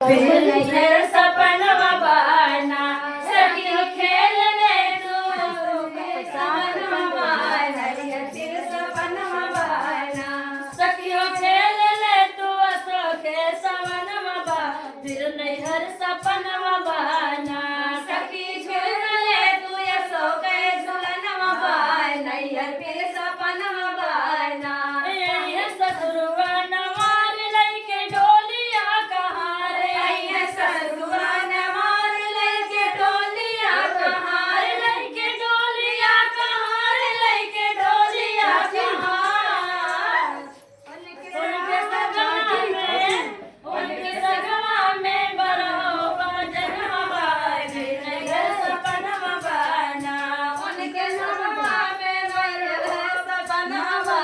फिर सपनवा बाना सखियो खेलने तू सपनवा बाना फिर सपनवा बाना सखियो खेलने तू असो के सपनवा बा फिर नैहर सपनवा बाना सखी खेलने तू असो के झुलनवा बा नैहर फिर सपनवा बाना ये ससुरवा नवार लइके डोलिया कहाँ रे ससुरवा नवार लइके डोलिया कहाँ रे लइके डोलिया कहाँ रे लइके डोलिया कहाँ उनके सगवा में बरहो बजनवा बाजे नैहर सपनवा बाना उनके सगवा में बरहो सपनवा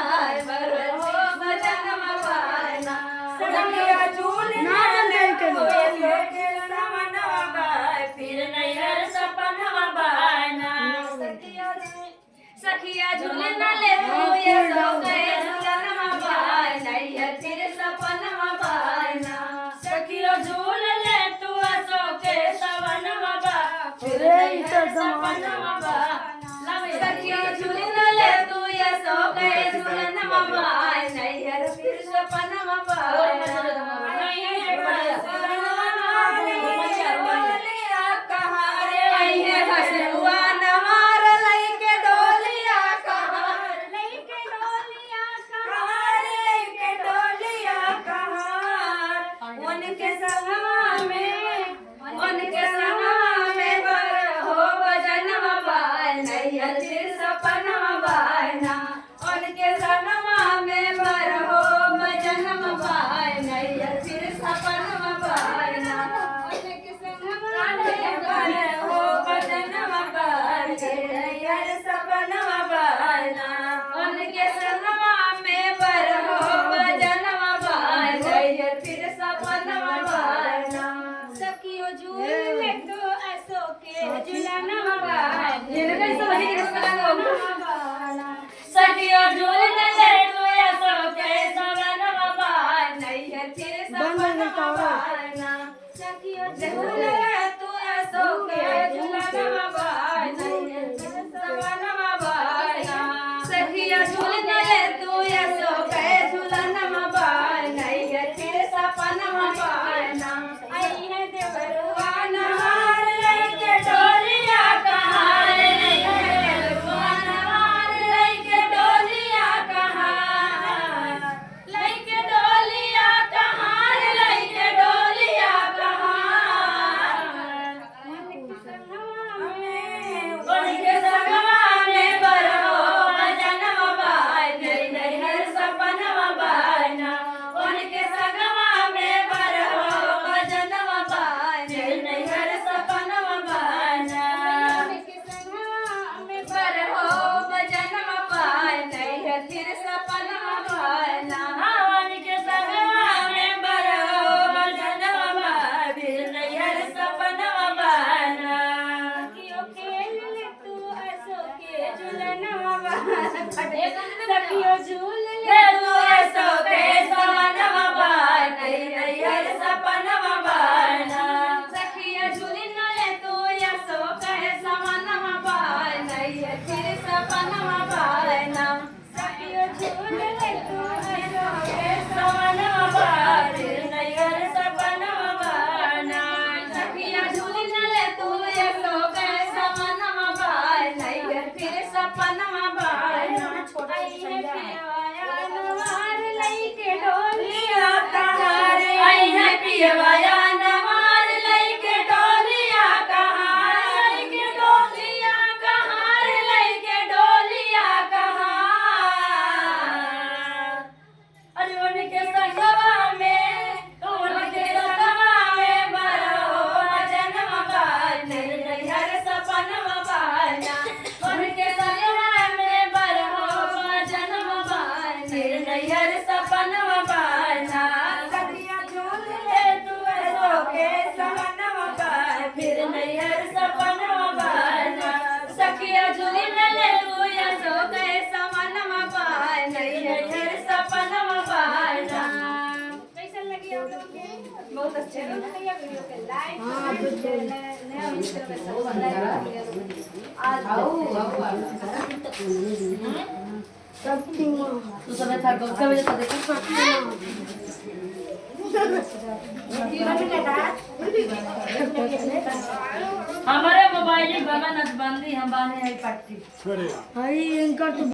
बरहो बजनवा बाना सखिया झूलना सपनवा बाय फिर नैहर सपनवा बाना सखिया झूलना ले तू ये सो गए सपनवा बाय नैहर फिर सपनवा बाना सखिया झूल ले तू सो के सपनवा बा फिर नैहर सपनवा बाना सखिया झूलना ले तू ये सो गए सपनवा बाय नैहर फिर सपनवा बाना उनके संगवा में बरहो बजनवा बाय नैहर फिर सपनवा बाना उनके संगवा में बरहो बजनवा बाय नैहर फिर सपनवा बाना उनके संगवा में बरहो बजनवा बाय नैहर सपनवा बाना उनके संगवा में बरहो बजनवा बाय नैहर फिर सपनवा बाना सखियो झूल तो असो के झुलनवा बाय सखियो झूल ले तो असो के झुलनवा बाय नैहर फिर सपनवा बाना सखियो झूल तो असो के झुलनवा बाय नैहर फिर सपनवा बाना सखियो झूल ले तो असो के झुलनवा बाय नैहर फिर सपनवा बाना आई है देवरवा नहार लइके डोलिया कहाँ रे नैहर देवरवा नहार लइके डोलिया तू सब था कब देखो हमारे मोबाइल बगन बंदी हम बाने है पट्टी हाय इनका तो